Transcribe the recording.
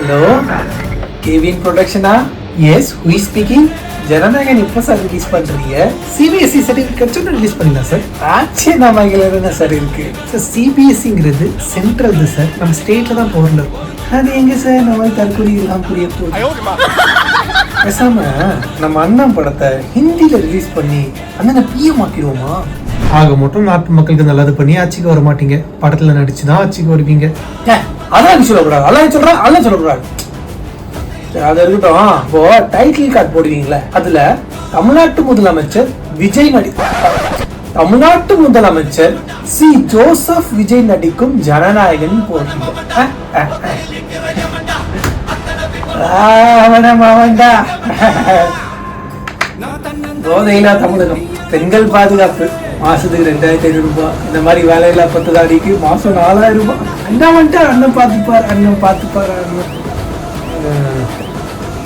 Hello, KVN ப்ரொடக்ஷனா? Yes, who is speaking? Jananayagan இப்போ sir release பண்றீங்க? சிபிஎஸ்சி சர்டிஃபிகேட் ரிலீஸ் பண்ணிடலாம் சார். ஆச்சரியமாகல என்ன சார் இருக்கு சார்? சிபிஎஸ்சிங்கிறது சென்ட்ரல் சார், நம்ம ஸ்டேட்ல தான் போர்ல இருக்கும். அது எங்க சார் நம்ம தற்கொலை எல்லாம் புரிய போகுது. பேசாம நம்ம அண்ணன் படத்தை ஹிந்தியில ரிலீஸ் பண்ணி அண்ணனை பிஎம் ஆக்கிடுவோமா? ஆக மட்டும் நாட்டு மக்களுக்கு நல்லது பண்ணி ஆட்சிக்கு வர மாட்டீங்க, படத்துல நடிச்சுதான் ஆட்சிக்கு வருவீங்க. அதான் சொல்லக்கூடாது, அதான் சொல்றேன், அதான் சொல்லக்கூடாது. அது இருக்கட்டும். இப்போ டைட்டில் கார்டு போடுவீங்களா, அதுல தமிழ்நாட்டு முதலமைச்சர் விஜய் தமிழ்நாட்டு முதலமைச்சர் சி ஜோசப் விஜய் நடிக்கும் ஜனநாயகன் போடுவீங்க. போதையில்லா தமிழகம், பெண்கள் பாதுகாப்பு, மாசத்துக்கு 2500 ரூபாய். இந்த மாதிரி வேலையில்லா பட்டதாரிக்கு மாசம் 4000 ரூபாய். அண்ணன் வந்துட்டு அண்ணன் பார்த்துப்பார், அண்ணன் பார்த்துப்பார். அண்ணன்